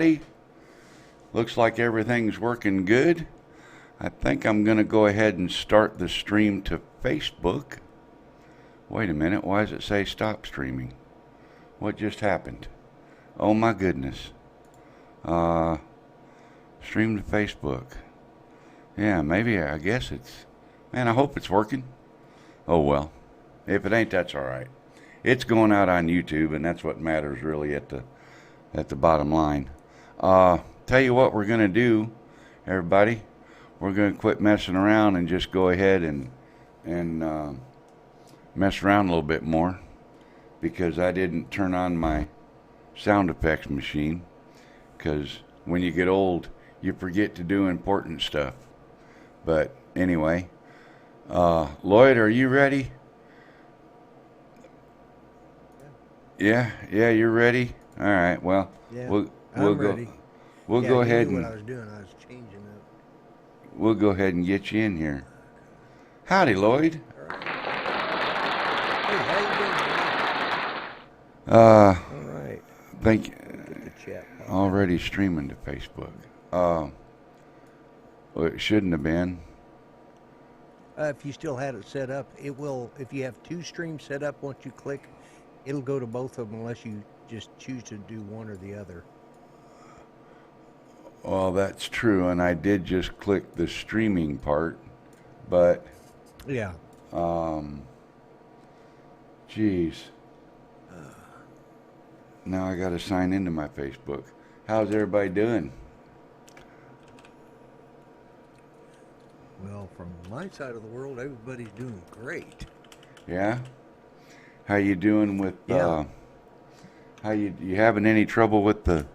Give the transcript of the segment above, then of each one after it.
everybody. Looks like everything's working good. I think I'm going to go ahead and start the stream to Facebook. Wait a minute, why does it say stop streaming? What just happened? Oh my goodness. Stream to Facebook. Yeah, maybe, I guess it's... Man, I hope it's working. Oh well. If it ain't, that's all right. It's going out on YouTube, and that's what matters really at the bottom line. Tell you what we're going to do, everybody. We're going to quit messing around and just go ahead and mess around a little bit more, because I didn't turn on my sound effects machine, because when you get old, you forget to do important stuff. But anyway, Lloyd, are you ready? Yeah, you're ready. All right. Well, yeah, we'll I'm go. ready. We'll Yeah, go you ahead knew and what I was doing. I was changing up. we'll go ahead and get you in here. Howdy, Lloyd. All right. Hey, how you doing, man? Uh, All right. Thank you. Get the chat. Already streaming to Facebook. Well, it shouldn't have been. If you still had it set up, it will. If you have two streams set up, once you click, it'll go to both of them unless you just choose to do one or the other. Well, that's true, and I did just click the streaming part, but Yeah. geez. Now I got to sign into my Facebook. How's everybody doing? Well, from my side of the world, everybody's doing great. Yeah. How you doing with? Yeah. How you having any trouble with the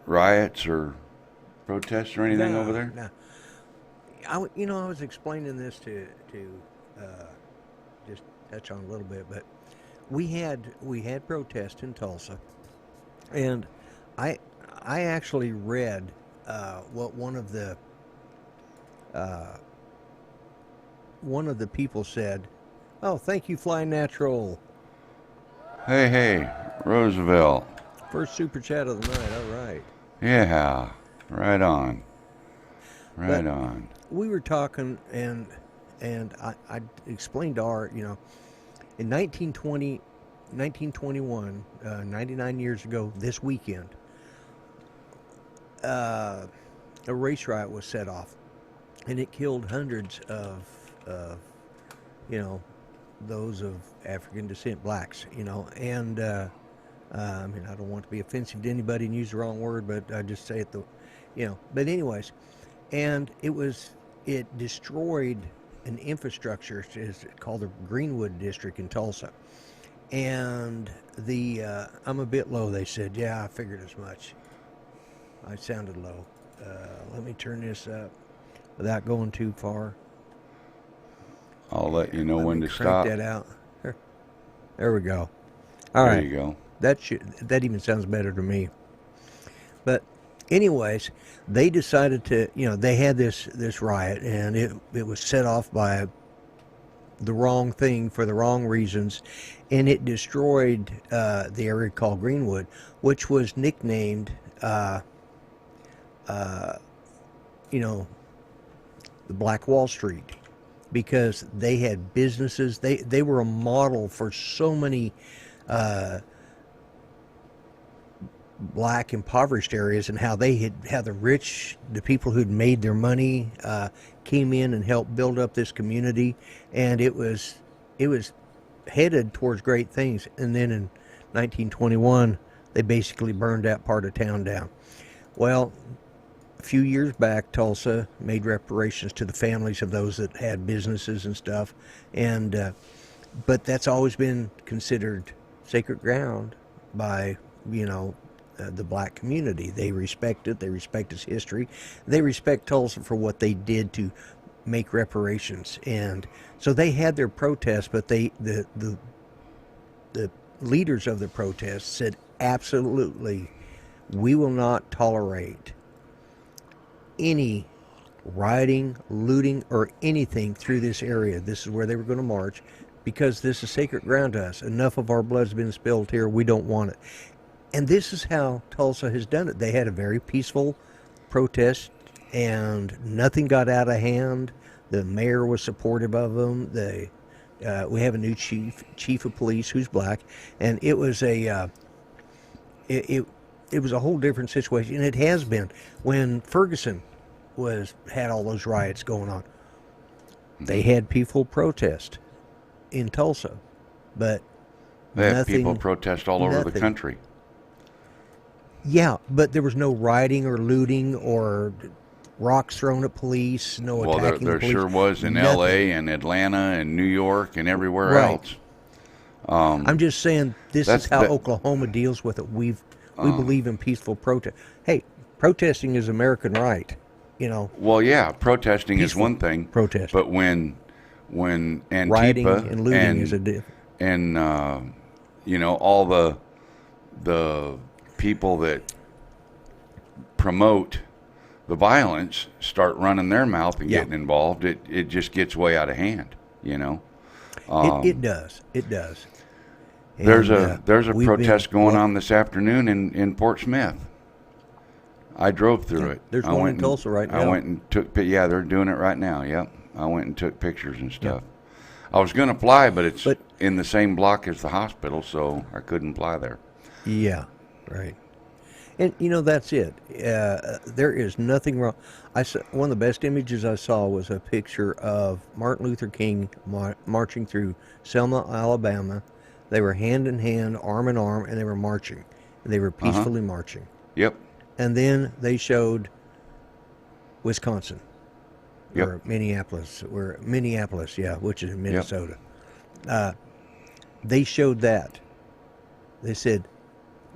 riots or protests or anything over there? No. I was explaining this to just touch on a little bit, but we had protests in Tulsa, and I actually read what one of the people said. Oh, thank you, Fly Natural. Hey, Roosevelt. First super chat of the night. All right. Yeah, right on. Right on. We were talking, and I explained to Art, in 1921, 99 years ago this weekend, a race riot was set off, and it killed hundreds of those of African descent, blacks, and I don't want to be offensive to anybody and use the wrong word, but I just say it but anyways, and it destroyed an infrastructure. It's called the Greenwood District in Tulsa, and I'm a bit low, they said. Yeah, I figured as much. I sounded low. Let me turn this up without going too far. I'll let you know when to stop. Crank that out. There we go. All right. There you go. That even sounds better to me. But anyways, they decided to, they had this riot, and it was set off by the wrong thing for the wrong reasons, and it destroyed the area called Greenwood, which was nicknamed, the Black Wall Street, because they had businesses. They were a model for so many black impoverished areas, and how the rich, the people who'd made their money, came in and helped build up this community, and it was headed towards great things. And then in 1921, they basically burned that part of town down. Well, a few years back, Tulsa made reparations to the families of those that had businesses and stuff, and but that's always been considered sacred ground by the black community. They respect it. They respect its history. They respect Tulsa for what they did to make reparations, and so they had their protests. But the leaders of the protests said, absolutely, we will not tolerate any rioting, looting, or anything through this area. This is where they were going to march. because this is sacred ground to us. Enough of our blood's been spilled here. We don't want it. And this is how Tulsa has done it. They had a very peaceful protest, and nothing got out of hand. The mayor was supportive of them. We have a new chief of police who's black, and it was it was a whole different situation. And it has been when Ferguson had all those riots going on. They had peaceful protest in Tulsa, but they have people protest all over the country. Yeah, but there was no rioting or looting or rocks thrown at police, no attacking there the police. Sure was in Nothing. L.A. and Atlanta and New York and everywhere Right. else. I'm just saying this is how Oklahoma deals with it. We believe in peaceful protest. Hey, protesting is American right, you know. Well, yeah, protesting is one thing. Protest. But when Antifa Rioting and looting is a different. And all the people that promote the violence start running their mouth and getting involved, it just gets way out of hand, you know. It does. It does. And, there's a protest going on this afternoon in Fort Smith. I drove through it. There's one in Tulsa right now. I went and they're doing it right now. Yep. I went and took pictures and stuff. I was going to fly, but it's in the same block as the hospital, so I couldn't fly there. Yeah, right. And, that's it. There is nothing wrong. One of the best images I saw was a picture of Martin Luther King marching through Selma, Alabama. They were hand in hand, arm in arm, and they were marching. They were peacefully marching. Yep. And then they showed Wisconsin. Yep. Or Minneapolis, which is in Minnesota. Yep. They showed that. They said,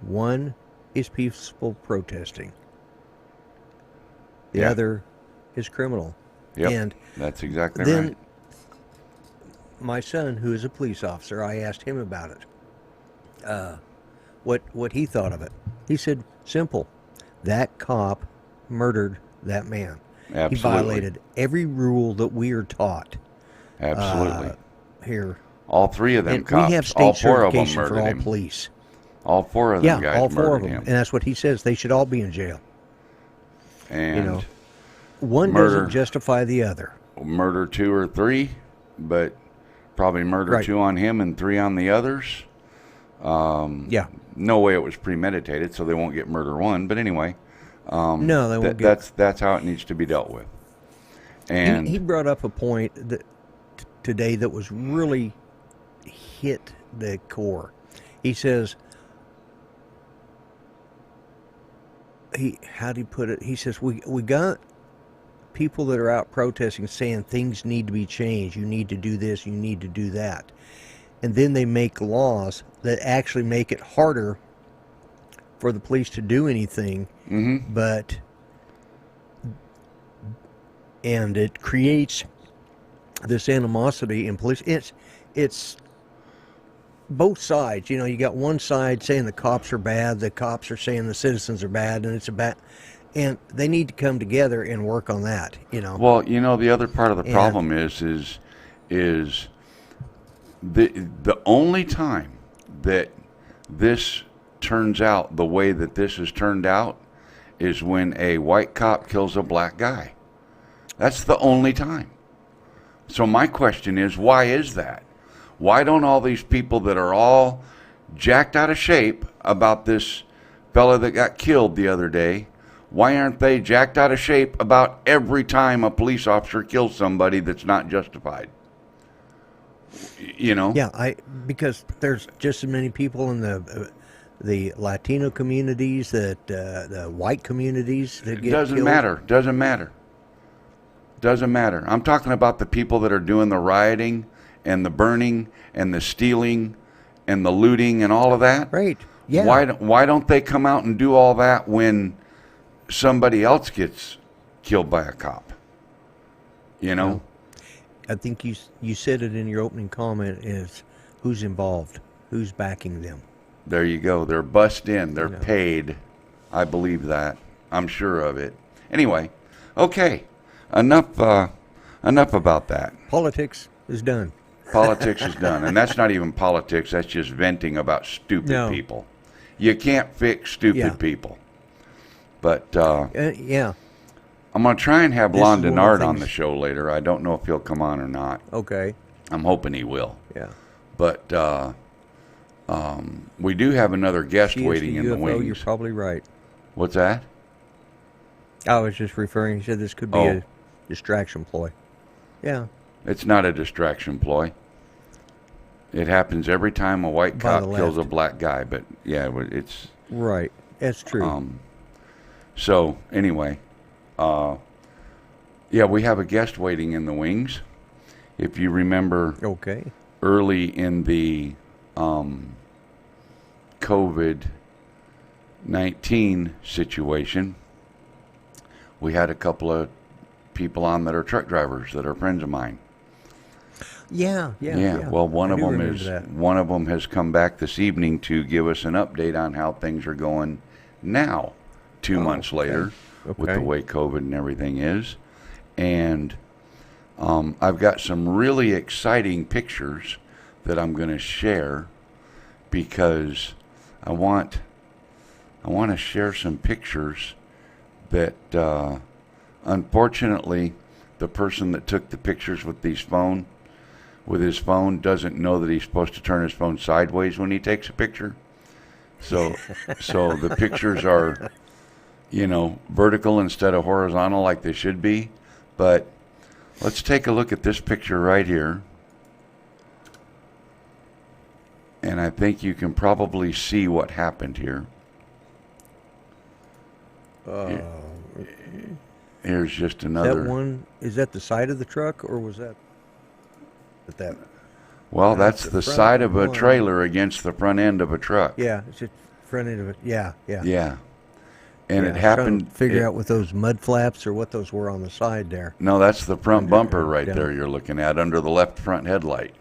one is peaceful protesting. The other is criminal. Yep. And that's exactly then right. My son, who is a police officer, I asked him about it. What he thought of it. He said, simple. That cop murdered that man. Absolutely. He violated every rule that we are taught. Absolutely. Here. All three of them And cops, we have state all four of them certification murdered for all him. police. All four of them guys all four murdered of them. him. And that's what he says. They should all be in jail. And one doesn't justify the other. Murder 2 or 3, but probably murder 2 on him and 3 on the others. No way it was premeditated, so they won't get murder 1. But anyway, no, they won't get. That's how it needs to be dealt with. And he brought up a point that today that was really hit the core. He says, how'd he put it? He says, we got people that are out protesting saying things need to be changed. You need to do this. You need to do that. And then they make laws that actually make it harder for the police to do anything. Mm-hmm. And it creates this animosity in police. It's both sides. You got one side saying the cops are bad, the cops are saying the citizens are bad, and they need to come together and work on that. Well, the other part of the problem is the only time that this turns out the way that this has turned out is when a white cop kills a black guy. That's the only time. So my question is, why is that? Why don't all these people that are all jacked out of shape about this fella that got killed the other day, why aren't they jacked out of shape about every time a police officer kills somebody that's not justified? Yeah, because there's just as many people in the Latino communities, the white communities that get Doesn't killed. Doesn't matter. I'm talking about the people that are doing the rioting and the burning and the stealing and the looting and all of that. Right. Yeah. Why don't they come out and do all that when somebody else gets killed by a cop? Well, I think you said it in your opening comment, is who's involved, who's backing them. There you go. They're bussed in. They're paid. I believe that. I'm sure of it. Anyway, okay. Enough about that. Politics is done. Politics is done. And that's not even politics. That's just venting about stupid No. people. You can't fix stupid Yeah. people. But Yeah. I'm going to try and have This is Lon one of the Denard on the things- show later. I don't know if he'll come on or not. Okay. I'm hoping he will. Yeah. But we do have another guest She is waiting the in the UFO, You're wings. probably right. What's that? I was just referring. He said this could be Oh. a distraction ploy. Yeah. It's not a distraction ploy. It happens every time a white By cop the kills a left. black guy. But yeah, it's Right. That's true. so anyway. Yeah, we have a guest waiting in the wings. If you remember, Okay. early in the COVID-19 situation, we had a couple of people on that are truck drivers that are friends of mine. Yeah. Well, one I of do them remember that. has come back this evening to give us an update on how things are going now, 2 months later, with the Okay. way COVID and everything is. And I've got some really exciting pictures that I'm going to share because I want to share some pictures that unfortunately the person that took the pictures with his phone doesn't know that he's supposed to turn his phone sideways when he takes a picture. So the pictures are, vertical instead of horizontal like they should be. But let's take a look at this picture right here. And I think you can probably see what happened here. Here's just another. That one, is that the side of the truck or was that at that? Well, that's the the front side of a one. trailer against the front end of a truck. Yeah, it's the front end of it. Yeah. Yeah. And Yeah, it trying happened. to figure out what those mud flaps or what those were on the side there. No, that's the front bumper right down. there you're looking at under the left front headlight.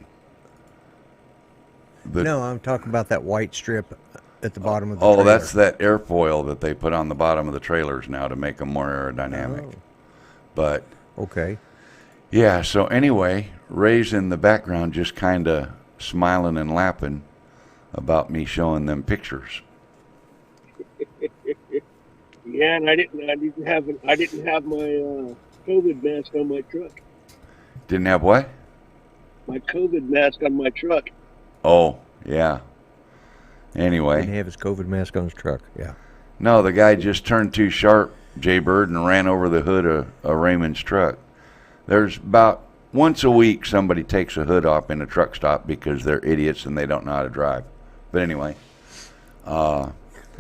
No, I'm talking about that white strip at the bottom of the trailer. Oh, that's that airfoil that they put on the bottom of the trailers now to make them more aerodynamic. Oh. But Okay. yeah, so anyway, Ray's in the background just kind of smiling and laughing about me showing them pictures. Yeah, and I didn't have my COVID mask on my truck. Didn't have what? My COVID mask on my truck. Oh, yeah. Didn't Anyway, have his COVID mask on his truck. Yeah. no, the guy just turned too sharp, Jaybird, and ran over the hood of Raymond's truck. There's about once a week somebody takes a hood off in a truck stop because they're idiots and they don't know how to drive. But anyway, I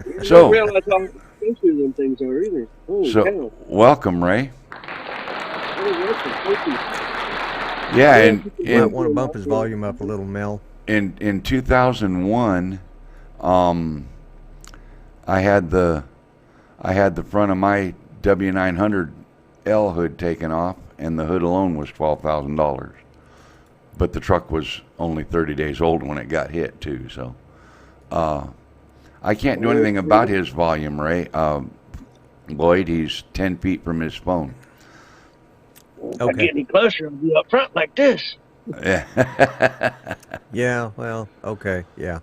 didn't so realize how expensive them things are either. Holy cow. welcome, Ray. Oh, welcome. Thank you. Yeah, You might want to bump his volume up a little, Mel. in 2001, I had the front of my W900L hood taken off, and the hood alone was $12,000. But the truck was only 30 days old when it got hit too. So I can't do anything about his volume, Ray. Lloyd, he's 10 feet from his phone. If I get any closer, I'll be up front like this. Yeah, well, okay, yeah.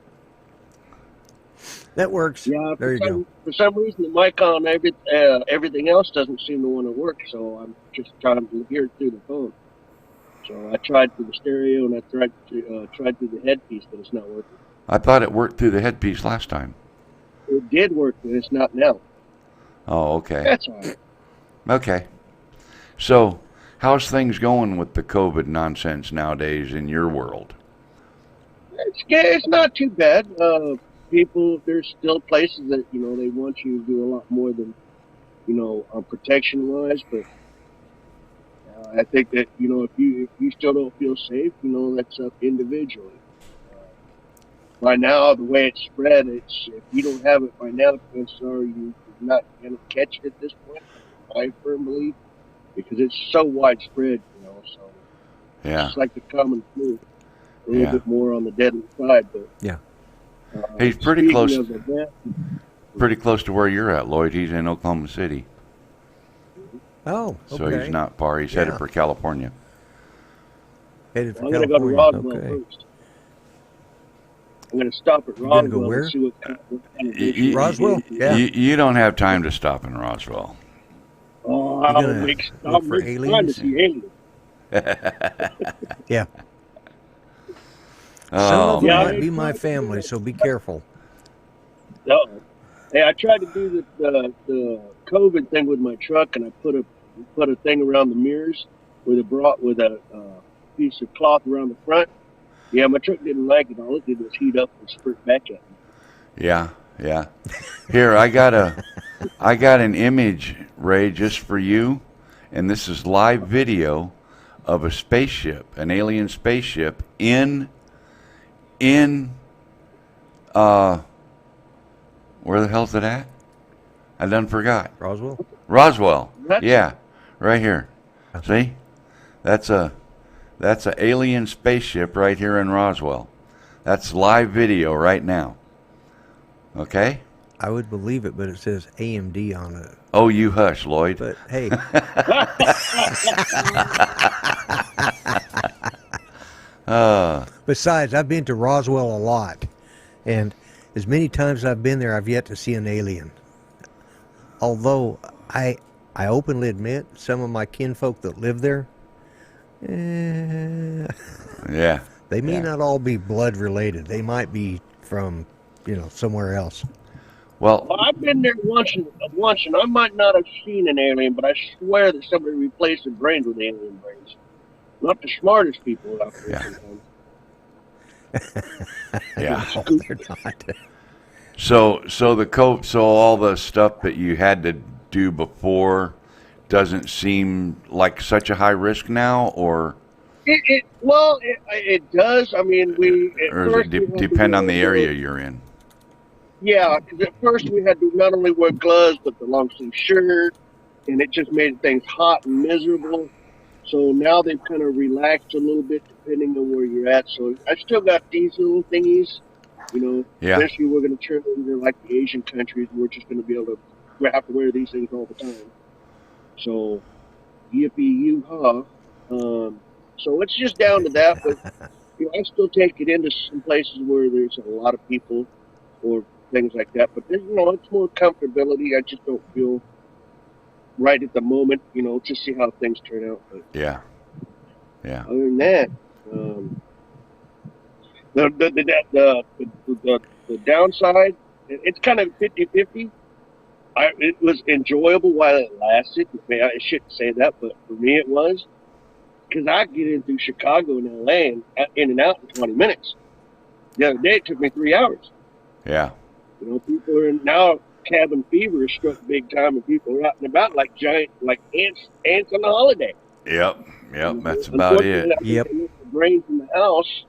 That works. Yeah, There you go. for some reason, the mic on everything else doesn't seem to want to work, so I'm just trying to hear it through the phone. So I tried through the stereo and I tried through the headpiece, but it's not working. I thought it worked through the headpiece last time. It did work, but it's not now. Oh, okay. That's all right. Okay. So, how's things going with the COVID nonsense nowadays in your world? It's not too bad. There's still places that they want you to do a lot more than protection wise, but I think that if you still don't feel safe, that's up individually. By now, the way it's spread, if you don't have it by now, chances are you're not going to catch it at this point. I firmly believe, because it's so widespread, so Yeah. it's like the common flu, a little Yeah. bit more on the deadly side, but Yeah. He's pretty speaking close. of that, Pretty close to where you're at, Lloyd. He's in Oklahoma City, Oh, okay. so he's not far. He's headed Yeah. for California. Headed for I'm going to go to California. Roswell Okay. first. I'm going to stop at You gonna go Roswell and where? see what kind of mission. Roswell? Yeah. You don't have time to stop in Roswell. Oh, You gonna I'll look for make time to aliens? see aliens. Yeah. Some Oh of them Yeah, might man. be my family, so be careful. no. Hey, I tried to do the COVID thing with my truck, and I put a thing around the mirrors with a piece of cloth around the front. Yeah, my truck didn't like it. All it did was heat up and spurt back at me. Yeah, yeah. Here, I got an image, Ray, just for you, and this is live video of a spaceship, an alien spaceship in uh where the hell's it at? I done forgot. Roswell? Roswell. What? Yeah, right here. See? That's a alien spaceship right here in Roswell. That's live video right now. Okay? I would believe it, but it says AMD on it. Oh, you hush, Lloyd. But hey, besides, I've been to Roswell a lot, and as many times as I've been there, I've yet to see an alien. Although I openly admit some of my kinfolk that live there, Yeah. they may Yeah. not all be blood related. They might be from, somewhere else. Well, Well, I've been there once, and I might not have seen an alien, but I swear that somebody replaced their brains with alien brains. Not the smartest people out there Yeah. sometimes. yeah. No, they're not. So all the stuff that you had to do before doesn't seem like such a high risk now, or It does. I mean, or does it depend on the area you're in? Yeah, because at first we had to not only wear gloves but the long sleeve shirt, and it just made things hot and miserable. So now they've kind of relaxed a little bit depending on where you're at. So I still got these little thingies, Yeah. Eventually we're going to turn into like the Asian countries. We're just going to be able to have to wear these things all the time. So yippee yoo-ha. So it's just down to that, but I still take it into some places where there's a lot of people or things like that. But it's more comfortability. I just don't feel right at the moment, to see how things turn out. But Yeah. Yeah. other than that, the downside, it's kind of 50-50. It was enjoyable while it lasted. I shouldn't say that, but for me it was. Because I get in through Chicago and LA and in and out in 20 minutes. The other day it took me 3 hours. Yeah. People are now cabin fever is struck big time, and people are out and about like ants on a holiday. Yep. That's about it. Unfortunately, I think they left the brains in the house,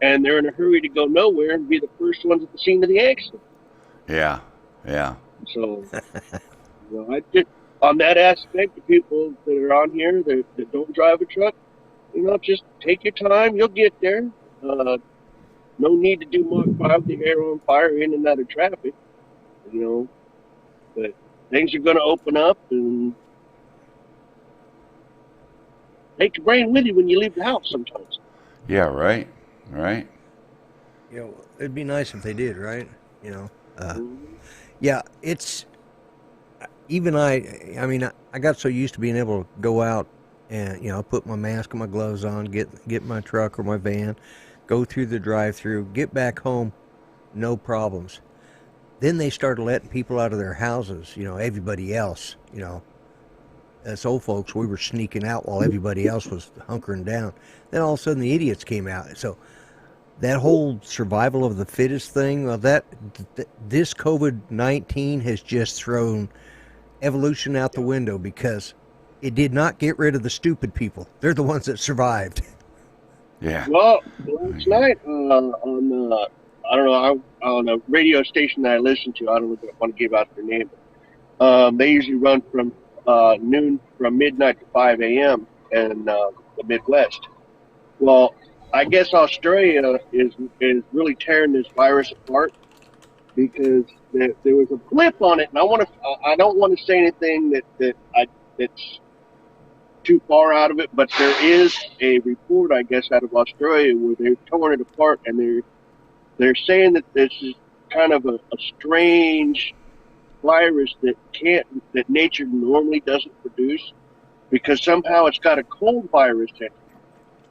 and they're in a hurry to go nowhere and be the first ones at the scene of the accident. Yeah. Yeah. So, I just on that aspect, the people that are on here that don't drive a truck, just take your time. You'll get there. No need to do Mach 5 the hair on fire in and out of traffic, but things are going to open up, and take your brain with you when you leave the house sometimes. Yeah. Right. Right. It'd be nice if they did, right? Yeah, it's even I mean, I got so used to being able to go out and put my mask and my gloves on, get my truck or my van, go through the drive-through, get back home, no problems. Then they started letting people out of their houses, everybody else, us old folks, we were sneaking out while everybody else was hunkering down. Then all of a sudden the idiots came out. So that whole survival of the fittest thing, well, this COVID-19 has just thrown evolution out the window, because it did not get rid of the stupid people. They're the ones that survived. Yeah. Well, last night on a radio station that I listen to, I don't want to give out their name, but they usually run from midnight to 5 a.m. in the Midwest. Well, I guess Australia is really tearing this virus apart, because there was a blip on it, and I don't want to say anything that's too far out of it, but there is a report, I guess, out of Australia where they're torn it apart, and they're saying that this is kind of a strange virus that nature normally doesn't produce, because somehow it's got a cold virus in it,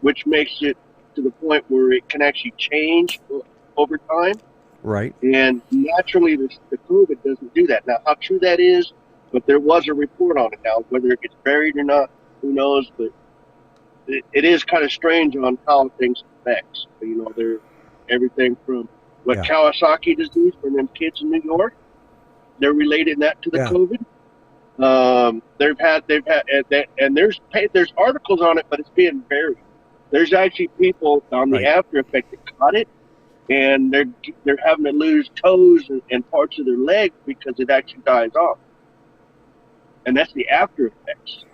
which makes it to the point where it can actually change over time. Right. And naturally, the COVID doesn't do that. Now, how true that is, but there was a report on it. Now, whether it gets buried or not, who knows? But it is kind of strange on how things affect. You know, they're everything from Kawasaki disease for them kids in New York. They're relating that to the COVID. They've had, and there's articles on it, but it's being buried. There's actually people on the after effect that caught it, and they're having to lose toes and parts of their legs because it actually dies off. And that's the after effects.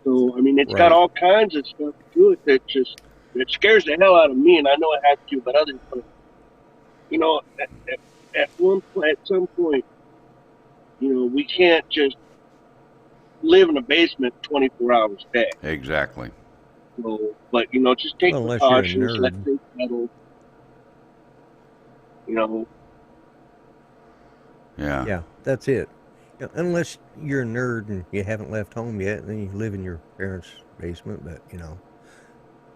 So, I mean, it's got all kinds of stuff to it that it scares the hell out of me, and I know it has to, but others, but, you know, at some point, you know, we can't just live in a basement 24 hours a day. Exactly. So, but, you know, just take precautions, let things settle. You know. Yeah. Yeah, that's it. You know, unless you're a nerd and you haven't left home yet, then you live in your parents' basement. But, you know,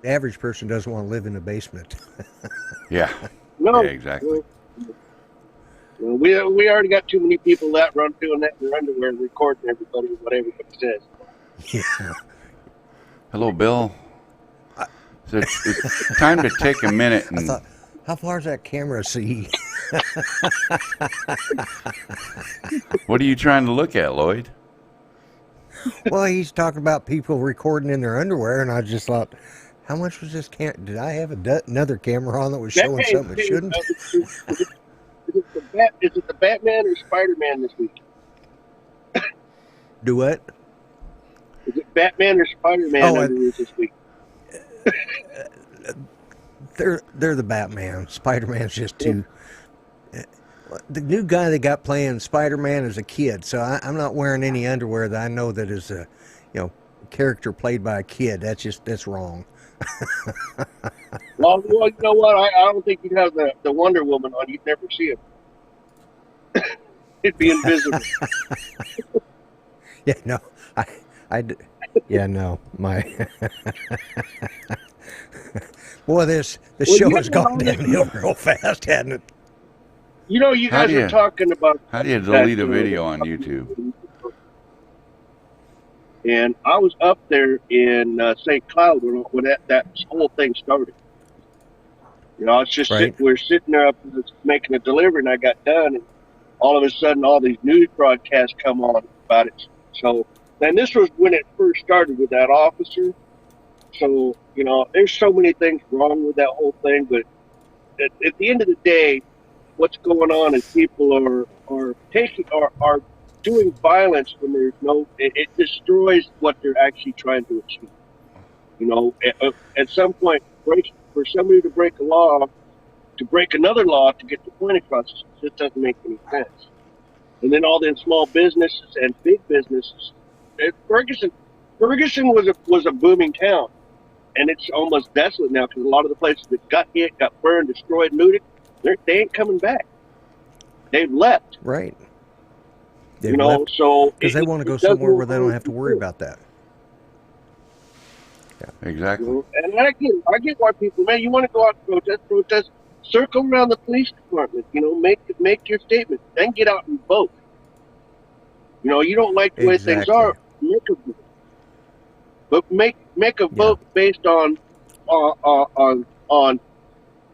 the average person doesn't want to live in a basement. Yeah. No. Yeah, exactly. Well, we already got too many people that run doing that in their underwear and recording everybody what everybody says. Yeah. Hello, Bill. So it's time to take a minute and. I thought, how far does that camera see? What are you trying to look at, Lloyd? Well, he's talking about people recording in their underwear, and I just thought, how much was this did I have another camera on that was showing something it shouldn't? Is it the Batman or Spider-Man this week? Do what? Is it Batman or Spider-Man underwear this week? They're the Batman. Spider-Man's just too. The new guy that got playing Spider-Man is a kid, so I'm not wearing any underwear that I know that is a, character played by a kid. That's wrong. Well, you know what? I don't think you'd have the Wonder Woman on. You'd never see him. It'd be invisible. Yeah, no, yeah, no, my. Boy, the show has gone downhill real fast, hasn't it? You know, you guys are talking about. How do you delete a video on YouTube? And I was up there in St. Cloud when that whole thing started. You know, I was just we're sitting there up making a delivery, and I got done, and all of a sudden, all these news broadcasts come on about it. So, and this was when it first started with that officer. So, you know, there's so many things wrong with that whole thing, but at the end of the day, what's going on is people are doing violence when there's it destroys what they're actually trying to achieve. You know, at some point, for somebody to break a law, to break another law to get the point across, it just doesn't make any sense. And then all them small businesses and big businesses. Ferguson was a booming town, and it's almost desolate now because a lot of the places that got hit, got burned, destroyed, looted, they ain't coming back. They've left. Right. They've left, so because they want to go somewhere where they don't have to worry about that. Yeah, exactly. You know, and I get why people, man, you want to go out and protest, circle around the police department. You know, make your statement, then get out and vote. You know, you don't like the way things are, make a vote. But make a vote based on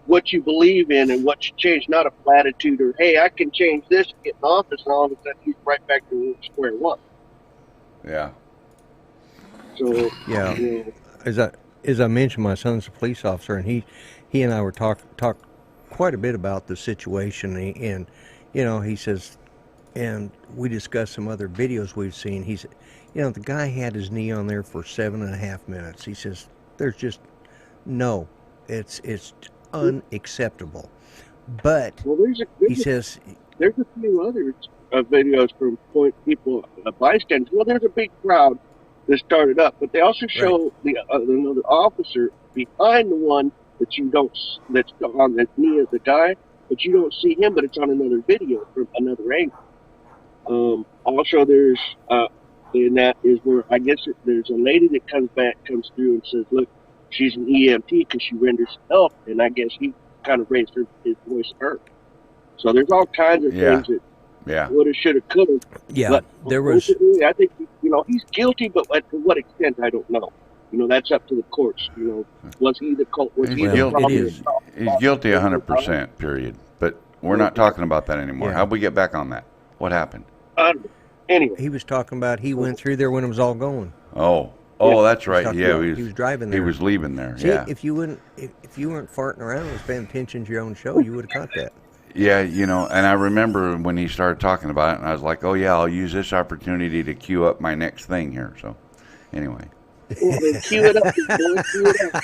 what you believe in and what you change, not a platitude or, hey, I can change this, get in office, and all of a sudden he's right back to square one. Yeah. So yeah, you know, as I mentioned, my son's a police officer, and he and I were talked quite a bit about the situation, and you know, he says, and we discussed some other videos we've seen. He said, you know, the guy had his knee on there for 7.5 minutes. He says, there's just it's unacceptable. But he says there's a few other videos from bystanders. Well, there's a big crowd to start it up. But they also show the another officer behind the one that you don't that's on the knee of the guy, but you don't see him. But it's on another video from another angle. Also, there's and that is where I guess there's a lady that comes through and says, "Look, she's an EMT because she renders help," and I guess he kind of raised his voice to her. So there's all kinds of things that woulda, shoulda, coulda. Yeah, but there was. I think he's guilty, but to what extent I don't know. That's up to the courts. Was he the cult? Was he the problem? He's guilty 100%. Period. But we're not talking about that anymore. How'd we get back on that? What happened? Anyway, he was talking about he went through there when it was all going. Oh, that's right. Yeah, he was driving there. He was leaving there. See, if you weren't farting around and was paying attention to your own show, you would have caught that. Yeah, and I remember when he started talking about it, and I was like, oh yeah, I'll use this opportunity to queue up my next thing here. So, anyway. Cue it up, boy. Cue it up.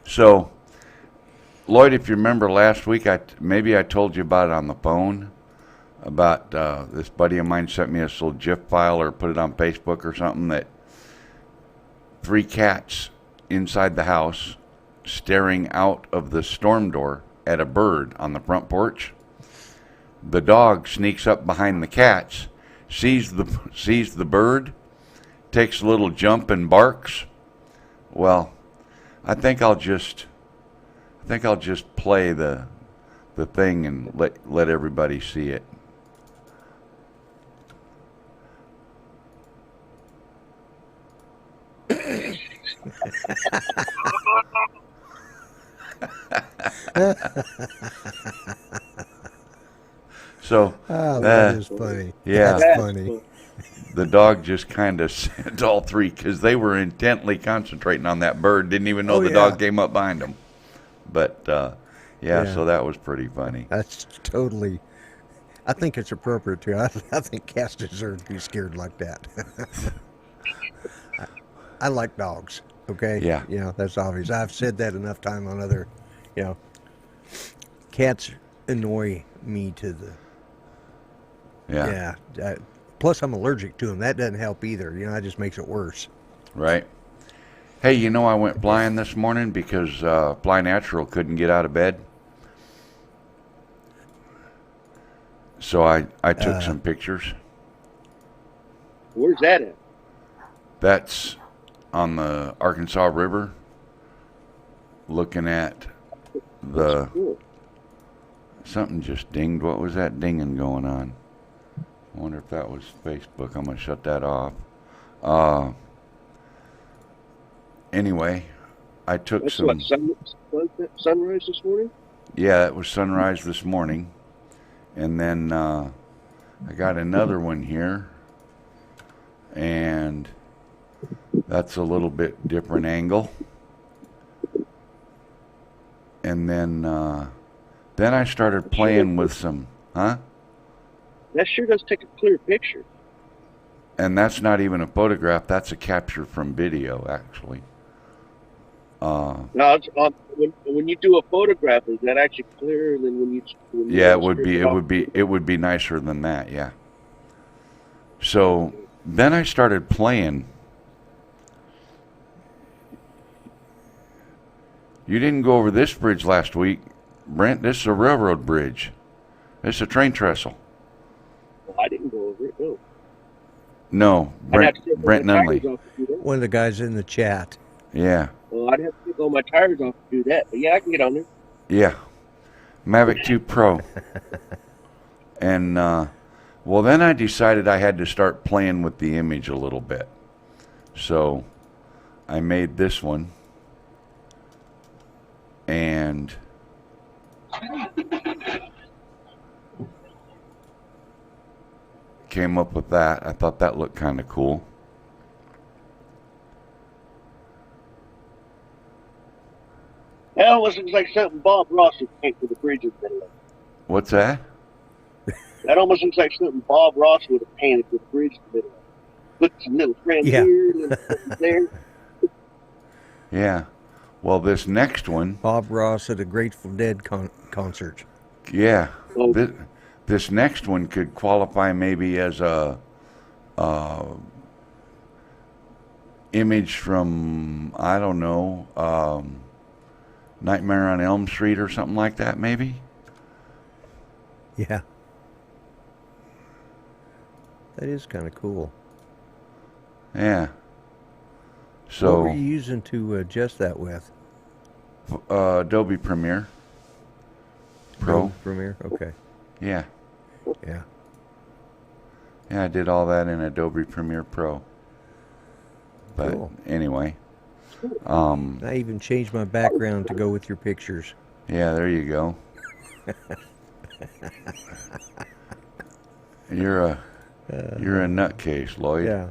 So, Lloyd, if you remember last week, maybe I told you about it on the phone. About this buddy of mine sent me this little GIF file or put it on Facebook or something that 3 cats inside the house staring out of the storm door at a bird on the front porch. The dog sneaks up behind the cats, sees the bird, takes a little jump and barks. Well, I think I'll just play the thing and let everybody see it. So that is funny. Yeah, that's funny. The dog just kind of sent all 3 because they were intently concentrating on that bird. Didn't even know the dog came up behind them. But so that was pretty funny. That's totally. I think it's appropriate too. I think cats deserve to be scared like that. I like dogs. Okay. Yeah. That's obvious. I've said that enough time on other. Cats annoy me to the. Yeah. Plus, I'm allergic to them. That doesn't help either. That just makes it worse. Right. Hey, I went flying this morning because Fly Natural couldn't get out of bed. So I took some pictures. Where's that at? That's on the Arkansas River, looking at the... Cool. Something just dinged. What was that dinging going on? I wonder if that was Facebook. I'm going to shut that off. Anyway, I took some... Was that sunrise this morning? Yeah, it was sunrise this morning. And then I got another one here. And that's a little bit different angle. And then I started playing with some... Huh? That sure does take a clear picture. And that's not even a photograph. That's a capture from video, actually. Now, when you do a photograph, is that actually clearer than when you? Yeah, it would be. It would be nicer than that. Yeah. So then I started playing. You didn't go over this bridge last week, Brent. This is a railroad bridge. This is a train trestle. Well, I didn't go over it. No. No, Brent Nunley. One of the guys in the chat. Yeah. Well, I'd have to take all my tires off to do that, but yeah, I can get on there. Yeah. Mavic 2 Pro. And, well, then I decided I had to start playing with the image a little bit. So I made this one. And came up with that. I thought that looked kind of cool. That almost looks like something Bob Ross would paint for the bridge in the middle of. What's that? That almost looks like something Bob Ross would have painted for the bridge in the middle of. Put some little friends here, little friends there. Yeah. Well, this next one... Bob Ross at a Grateful Dead concert. Yeah. Oh. This next one could qualify maybe as a image from, I don't know, Nightmare on Elm Street or something like that, maybe? Yeah. That is kind of cool. Yeah. What So, were you using to adjust that with? Adobe Premiere Pro. Adobe Premiere? Okay. Yeah. Yeah. Yeah, I did all that in Adobe Premiere Pro. But Cool. anyway, I even changed my background to go with your pictures. yeah, there you go. You're a nutcase, Lloyd. Yeah.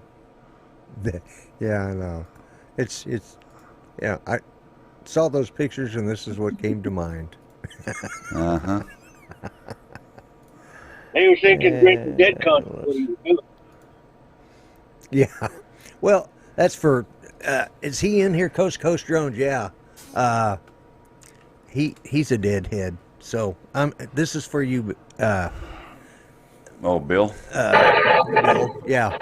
Yeah, I know. It's yeah, I saw those pictures and this is what came to mind. Uh-huh. They were thinking Breaking Dead content. What are you doing? Yeah. Well, that's for is he in here? Coast to Coast Drones, yeah. He's a deadhead. So this is for you, Oh, Bill? Bill. Yeah.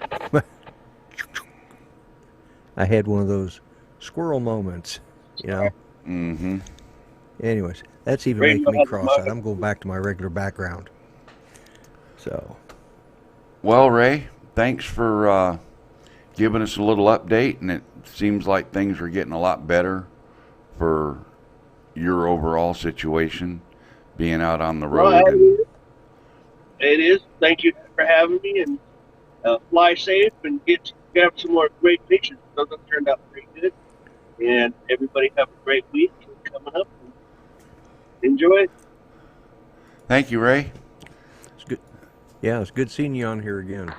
I had one of those squirrel moments, you know. Mm-hmm. Anyways, that's even Right, making me well, cross-eyed. I'm going back to my regular background. So, Well, Ray, thanks for giving us a little update, and it seems like things are getting a lot better for your overall situation, being out on the road. Well, And it is. Thank you for having me, and fly safe and grab some more great pictures. Those have turned out pretty good. And everybody have a great week coming up. Enjoy it. thank you, Ray. it's good. Yeah, it's good seeing you on here again.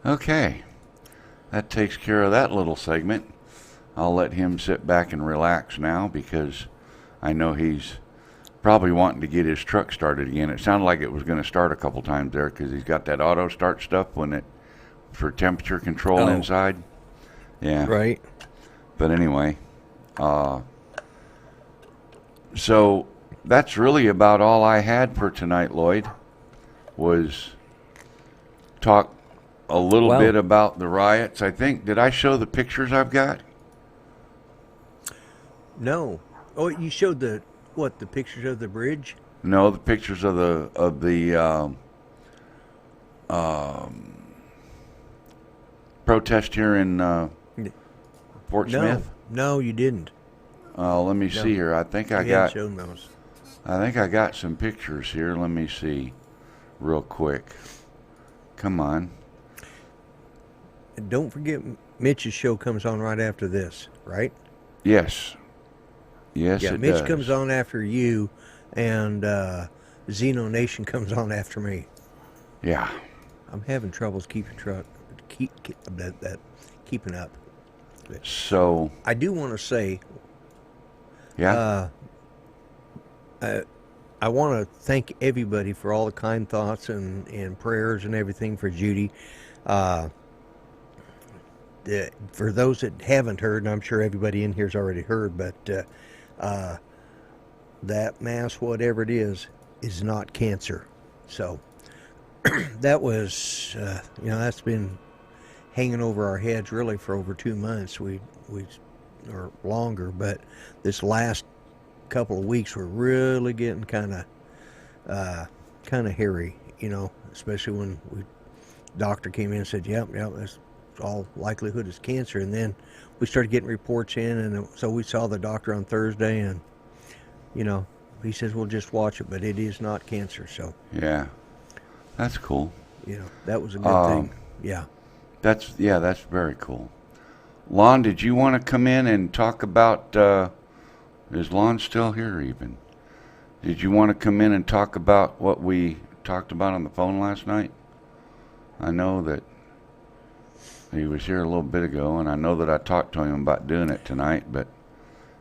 Okay, that takes care of that little segment. I'll let him sit back and relax now because I know he's probably wanting to get his truck started again. It sounded like it was going to start a couple times there because he's got that auto start stuff for temperature control inside. Yeah. Right. But anyway, so that's really about all I had for tonight, Lloyd, was talk a little Well- bit about the riots. I think, did I show the pictures I've got? No. Oh, you showed the pictures of the bridge? No, the pictures of the protest here in Fort No. Smith. No, you didn't. Let me No. see here. I think You I hadn't got shown those. some pictures here. Let me see real quick. Come on. And don't forget, Mitch's show comes on right after this, right? Yes. Yes, Yeah, it Mitch does. comes on after you, and Xeno Nation comes on after me. Yeah. I'm having troubles keeping up. So, I do want to say, yeah. I want to thank everybody for all the kind thoughts and prayers and everything for Judy. For those that haven't heard, and I'm sure everybody in here's already heard, but that mass, whatever it is not cancer. So that was, that's been hanging over our heads really for over 2 months. We or longer, but this last couple of weeks were really getting kind of hairy, especially when doctor came in and said, yep, that's all likelihood is cancer. And then we started getting reports in, and so we saw the doctor on Thursday, and he says we'll just watch it, but it is not cancer. So Yeah. That's cool. that was a good thing. Yeah. That's very cool. Lon, did you want to come in and talk about, is Lon still here even? Did you want to come in and talk about what we talked about on the phone last night? I know that he was here a little bit ago, and I know that I talked to him about doing it tonight, but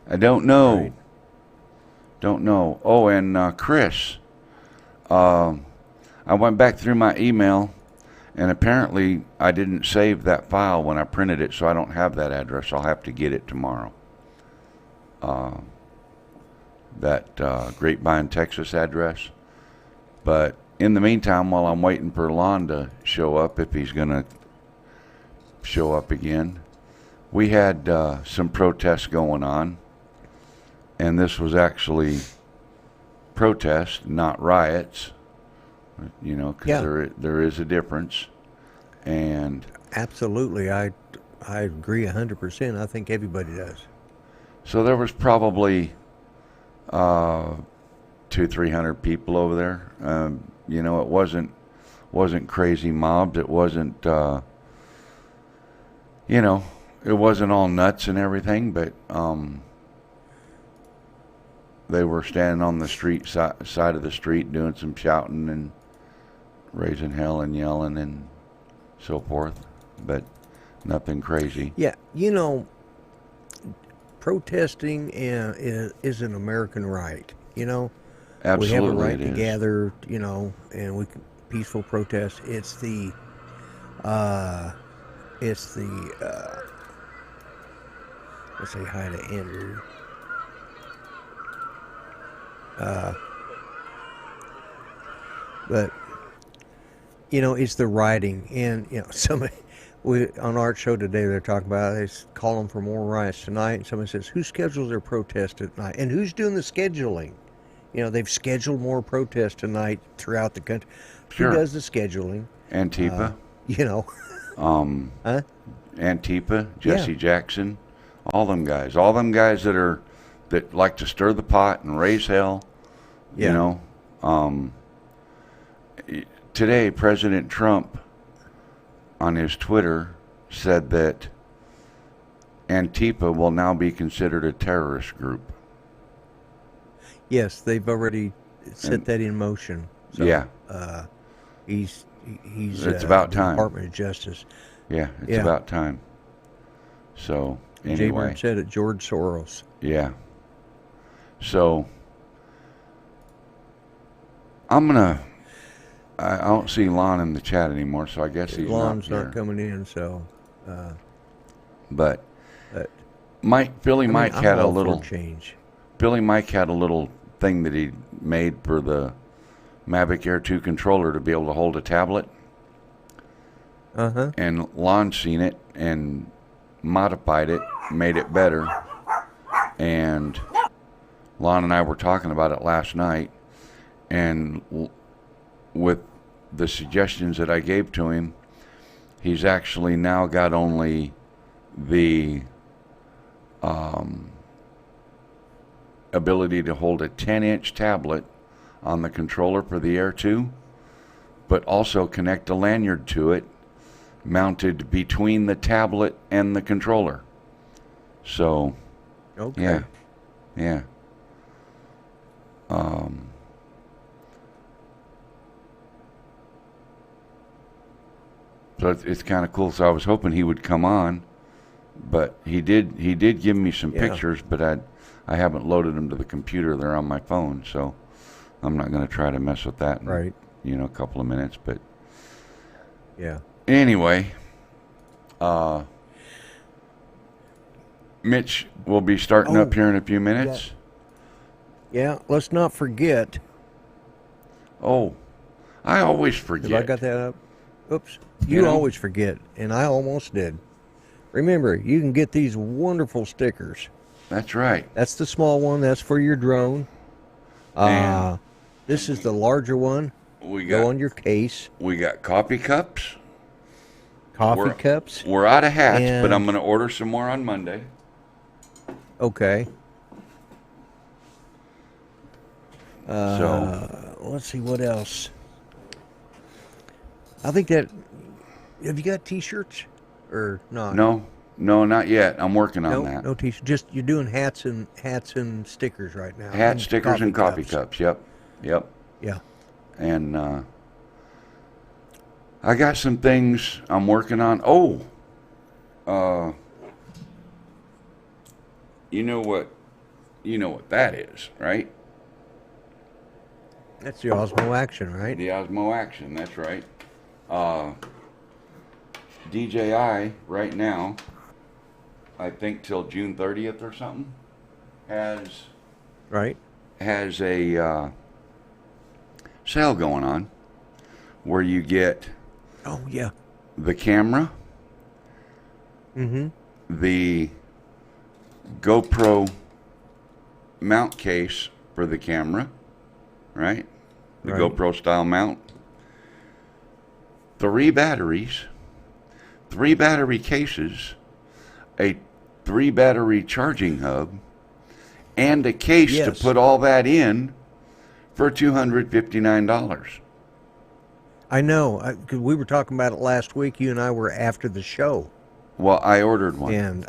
I don't know. Right. Don't know. Oh, and Chris, I went back through my email, and apparently I didn't save that file when I printed it, so I don't have that address. I'll have to get it tomorrow. That Grapevine, Texas address. But in the meantime, while I'm waiting for Lon to show up, if he's going to show up again, we had some protests going on, and this was actually protests, not riots. You know, because there is a difference, and absolutely, I agree 100%. I think everybody does. So there was probably 200-300 people over there. You know, it wasn't crazy mobbed. It wasn't you know, it wasn't all nuts and everything, but they were standing on the street side of the street doing some shouting and raising hell and yelling and so forth, but nothing crazy. Yeah, you know, protesting is an American right. You know, Absolutely, we have a right it to is. gather. You know, and we can peaceful protest. It's the let's say hi to Andrew. But you know, it's the writing, and you know, somebody on our show today they're talking about they calling for more riots tonight, and somebody says who schedules their protest at night, and who's doing the scheduling? You know, they've scheduled more protests tonight throughout the country. Sure. Who does the scheduling? Antifa. You know, huh? Antifa, Jesse Jackson, all them guys that like to stir the pot and raise hell. Yeah. You know, today President Trump on his Twitter said that Antifa will now be considered a terrorist group. Yes, they've already set that in motion. So, yeah. He's It's about the time. Department of Justice. Yeah, it's about time. So anyway, Jaybird said it. George Soros. yeah. So I'm gonna. I don't see Lon in the chat anymore, so I guess he's Lon's not here. not coming in, so. But But Billy Mike I'm had a all for little. change. Billy Mike had a little thing that he made for the Mavic Air 2 controller to be able to hold a tablet. Uh-huh. And Lon seen it and modified it, made it better. And Lon and I were talking about it last night. And with the suggestions that I gave to him, he's actually now got only the ability to hold a 10-inch tablet on the controller for the Air 2, but also connect a lanyard to it mounted between the tablet and the controller. So, Okay. yeah. So it's kind of cool. So I was hoping he would come on, but he did give me some pictures, but I haven't loaded them to the computer. They're on my phone, so I'm not going to try to mess with that in, a couple of minutes. But Yeah. anyway, Mitch will be starting up here in a few minutes. Yeah, let's not forget. Oh, I always forget. Have I got that up? Oops. You always forget, and I almost did. Remember, you can get these wonderful stickers. That's right. That's the small one. That's for your drone. And This is the larger one. We Go got on your case. we got coffee cups. Coffee cups. We're out of hats, but And- I'm going to order some more on Monday. Okay. So Let's see what else. I think that. Have you got T-shirts or not? no, not yet. I'm working on that. No T-shirts. Just you're doing hats and stickers right now. Hat and stickers and coffee cups. Yep. Yeah. And I got some things I'm working on. Oh, you know what that is, right? That's the Osmo Action, right? The Osmo Action. That's right. DJI right now, I think till June 30th or something, Right. has a sale going on, where you get Oh yeah. the camera, Mm-hmm. the GoPro mount case for the camera, right? The Right. GoPro style mount. 3 batteries, 3 battery cases, a 3 battery charging hub, and a case to Yes. put all that in for $259. I know. 'Cause we were talking about it last week. You and I were after the show, Well, I ordered one. and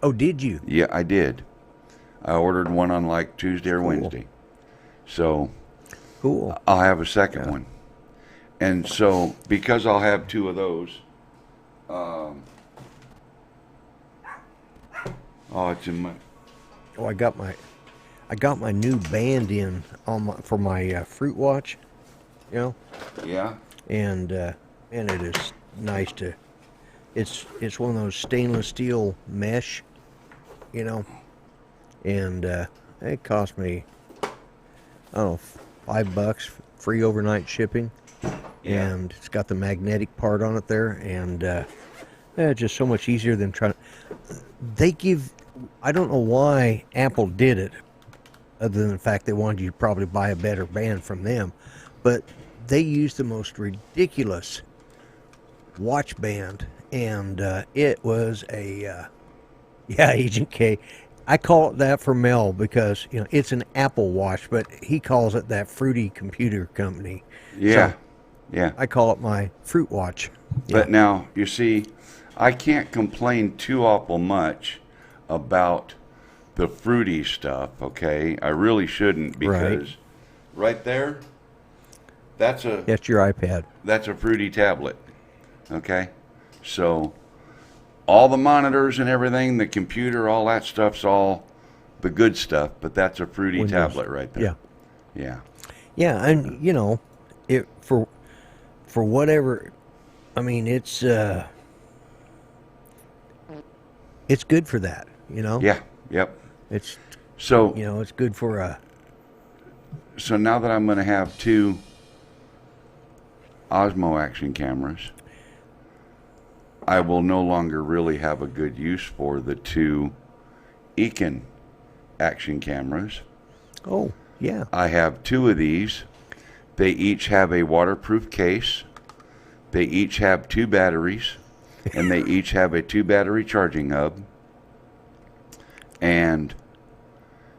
oh, did you? Yeah, I did. I ordered one on like Tuesday or Cool. Wednesday. So Cool. I'll have a second Yeah. one. And so because I'll have 2 of those, it's in my, Oh, I got my new band in for my fruit watch, you know, yeah, and it is nice to. It's one of those stainless steel mesh, you know, and it cost me, I don't know, $5 free overnight shipping, Yeah. and it's got the magnetic part on it there, and it's just so much easier than trying. They give. I don't know why Apple did it, other than the fact they wanted you to probably buy a better band from them, but they used the most ridiculous watch band, and it was a yeah, Agent K. I call it that for Mel because it's an Apple watch, but he calls it that fruity computer company. yeah, So yeah. I call it my fruit watch. But now, you see, I can't complain too awful much about the fruity stuff, okay? I really shouldn't because right there, that's a That's your iPad. that's a fruity tablet, okay? So all the monitors and everything, the computer, all that stuff's all the good stuff, but that's a fruity Windows. tablet right there. Yeah. Yeah. Yeah, and it for whatever. I mean, it's good for that. Yeah. Yep. It's So it's good for so now that I'm going to have 2 Osmo action cameras, I will no longer really have a good use for the 2 Econ action cameras. Oh yeah. I have 2 of these. They each have a waterproof case. They each have 2 batteries, and they each have a 2 battery charging hub. And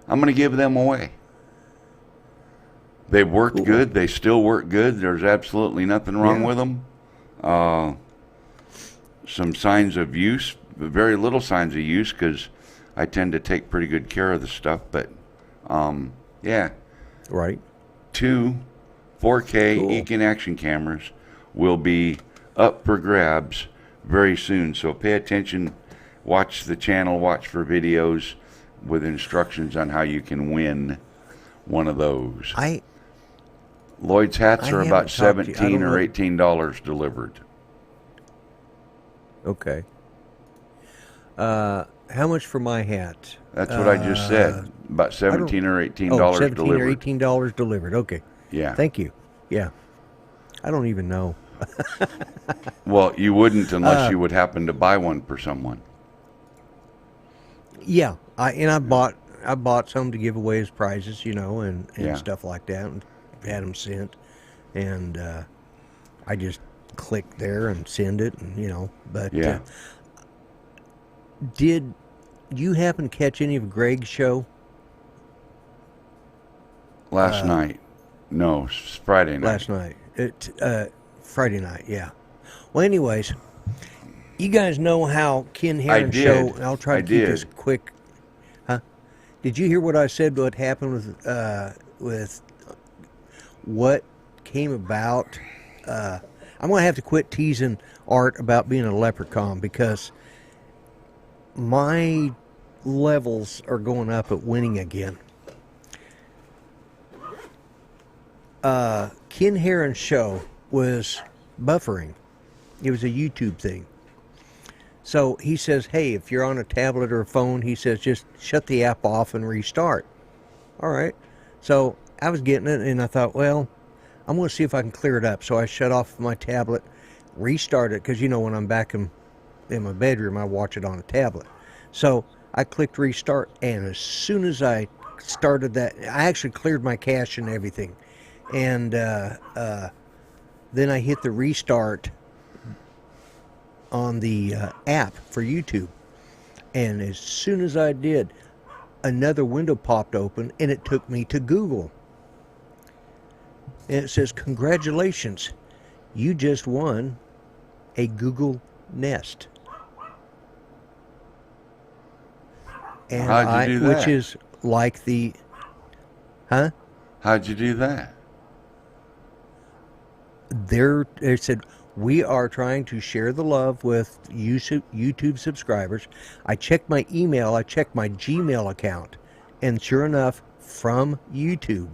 I'm going to give them away. They've worked Cool. good. They still work good. There's absolutely nothing wrong Yeah. with them. Some signs of use, very little signs of use because I tend to take pretty good care of the stuff. But yeah, Right. 2 4K Cool. Econ action cameras will be up for grabs very soon. So pay attention, watch the channel, watch for videos with instructions on how you can win one of those. Lloyd's hats I are haven't about talked to you. I $17 don't or know. $18 delivered. Okay. How much for my hat? That's what I just said. About $17 or $18 $17 delivered. or $18 delivered. Okay. Yeah. Thank you. Yeah. I don't even know. Well, you wouldn't unless you would happen to buy one for someone. Yeah. I bought some to give away as prizes, and Yeah. stuff like that, and had them sent, and I just click there and send it, and But Yeah. did you happen to catch any of Greg's show? Last night. No, it's Friday night. Last night. Friday night, yeah. Well, anyways, you guys know how Ken Heron's did. show. I'll try I to keep this did. quick. Huh? Did you hear what I said? What happened with what came about? I'm gonna have to quit teasing Art about being a leprechaun because my levels are going up at winning again. Ken Heron's show was buffering. It was a YouTube thing. So he says, hey, if you're on a tablet or a phone, he says, just shut the app off and restart. All right. So I was getting it, and I thought, well, I'm going to see if I can clear it up. So I shut off my tablet, restart it, because when I'm back in my bedroom, I watch it on a tablet. So I clicked restart, and as soon as I started that, I actually cleared my cache and everything. And then I hit the restart on the app for YouTube. And as soon as I did, another window popped open, and it took me to Google. And it says, congratulations, you just won a Google Nest. And How'd you do that? Which is like the, huh? How'd you do that? It said, we are trying to share the love with YouTube subscribers. I checked my email, I checked my Gmail account, and sure enough, from YouTube,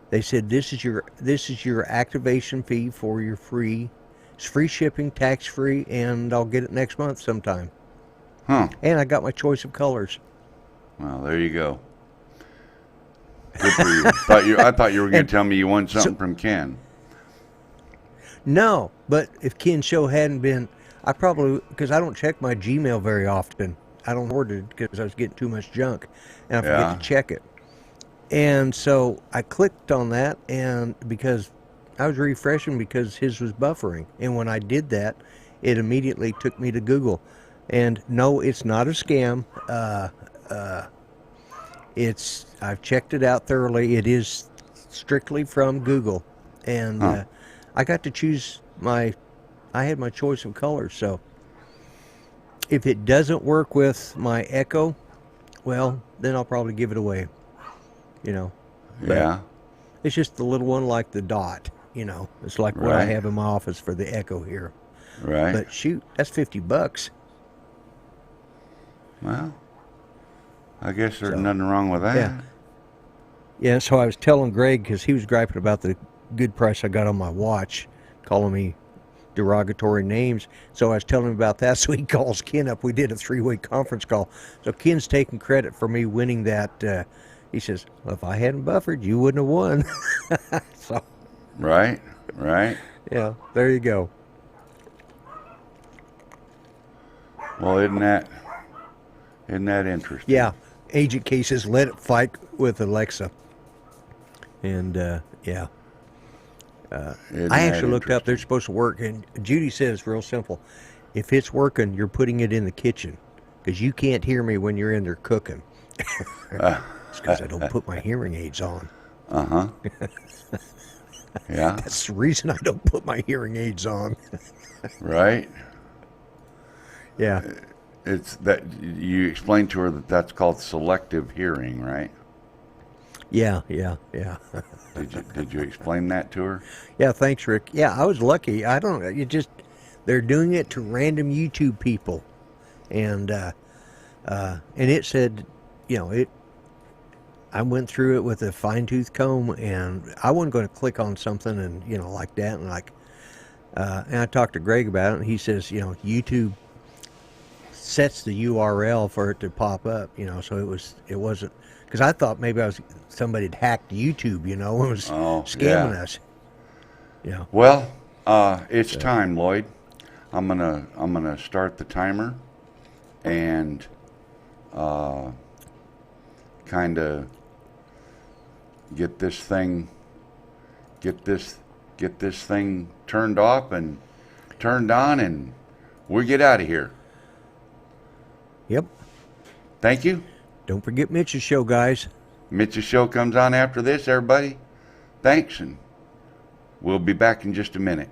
they said this is your activation fee for your it's free shipping, tax free, and I'll get it next month sometime. Huh. And I got my choice of colors. Well, there you go. Good for you. I thought you were going to tell me you won something from Ken. No, but if Ken's show hadn't been, because I don't check my Gmail very often. I don't order it because I was getting too much junk, and I forget to check it. And so I clicked on that, and because I was refreshing because his was buffering. And when I did that, it immediately took me to Google. And no, it's not a scam. I've checked it out thoroughly. It is strictly from Google. And I got to choose I had my choice of colors. So if it doesn't work with my Echo, well, then I'll probably give it away. Yeah. It's just the little one like the Dot, It's like what I have in my office for the Echo here. Right. But shoot, that's $50. Well, I guess there's nothing wrong with that. Yeah. Yeah, so I was telling Greg, because he was griping about the good price I got on my watch, calling me derogatory names. So I was telling him about that, so he calls Ken up. We did a 3-way conference call. So Ken's taking credit for me winning that. He says, well, if I hadn't buffered, you wouldn't have won. So, Right. Yeah, there you go. Well, isn't that interesting? Yeah, Agent K says, let it fight with Alexa. And, yeah. I actually looked up, they're supposed to work, and Judy says it's real simple. If it's working, you're putting it in the kitchen, because you can't hear me when you're in there cooking. It's because I don't put my hearing aids on. Uh-huh. Yeah. That's the reason I don't put my hearing aids on. Right. Yeah. It's that you explained to her that's called selective hearing, right? Yeah. Did you explain that to her? Yeah, thanks, Rick. Yeah, I was lucky. I don't know. They're doing it to random YouTube people. And it said, I went through it with a fine-tooth comb, and I wasn't going to click on something and, like that. And and I talked to Greg about it, and he says, YouTube sets the URL for it to pop up, so it wasn't, because I thought maybe somebody had hacked YouTube, and was scamming us. Yeah. Well, it's time, Lloyd. I'm gonna start the timer, and kind of get this thing turned off and turned on, and we get out of here. Yep. Thank you. Don't forget Mitch's show, guys. Mitch's show comes on after this, everybody. Thanks, and we'll be back in just a minute.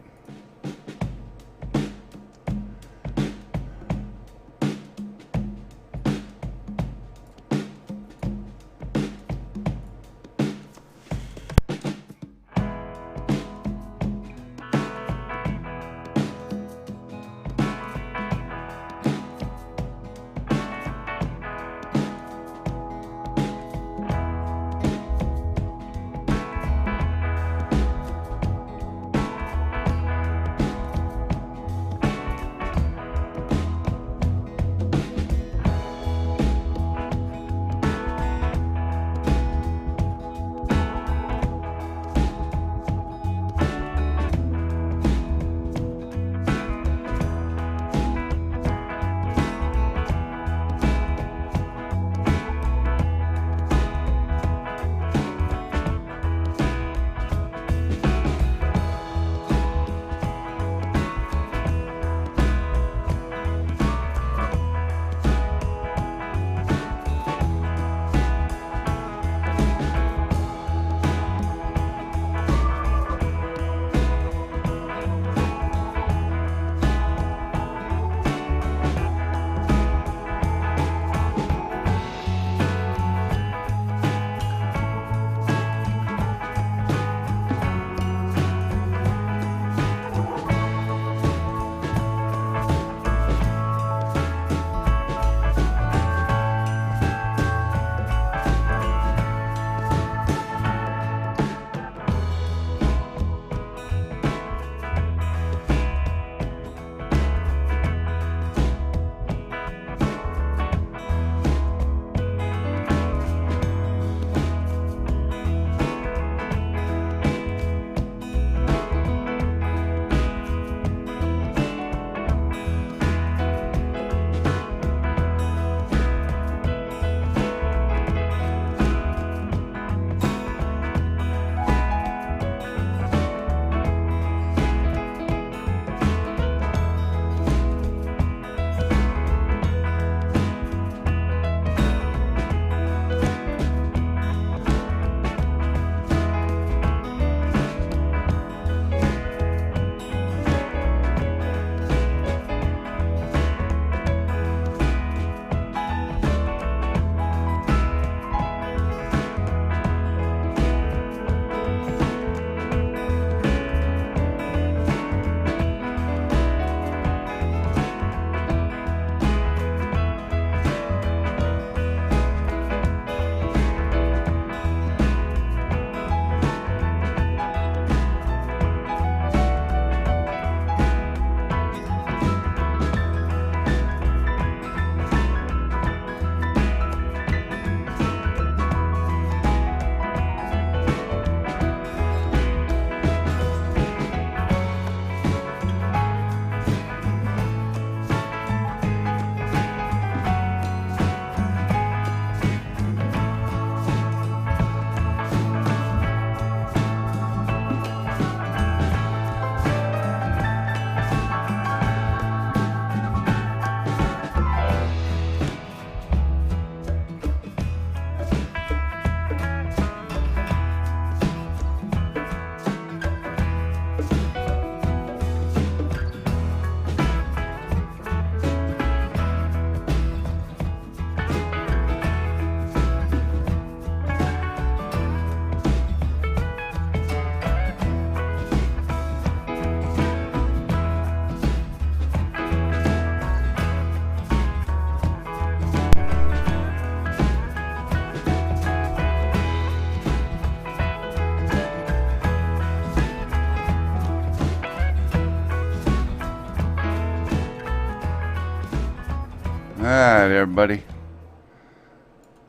right, everybody.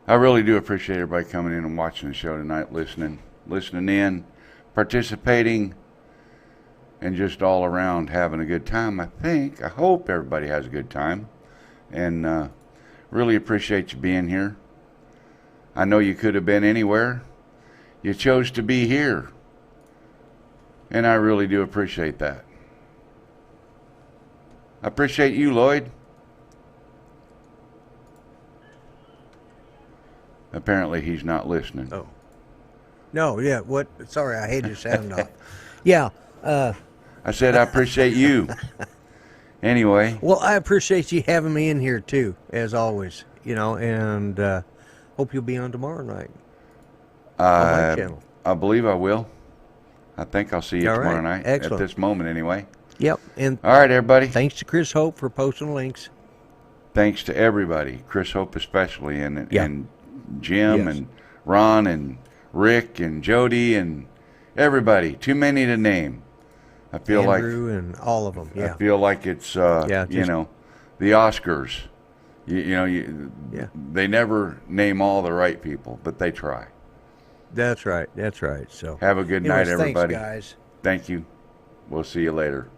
I really do appreciate everybody coming in and watching the show tonight, listening in, participating, and just all around having a good time. I hope everybody has a good time, and really appreciate you being here. I know you could have been anywhere. You chose to be here, and I really do appreciate that. I appreciate you, Lloyd. Apparently he's not listening. Oh. No, yeah, what? Sorry, I had your sound off. Yeah. I said I appreciate you. Anyway. Well, I appreciate you having me in here, too, as always, and hope you'll be on tomorrow night on my channel. I believe I will. I think I'll see you tomorrow night. Excellent. At this moment, anyway. Yep. And all right, everybody. Thanks to Chris Hope for posting links. Thanks to everybody, Chris Hope especially, and Jim, yes, and Ron, and Rick, and Jody, and everybody. Too many to name. I feel Andrew and all of them. Yeah. I feel like it's the Oscars. They never name all the right people, but they try. That's right. So have a good night, everybody. Thanks, guys. Thank you. We'll see you later.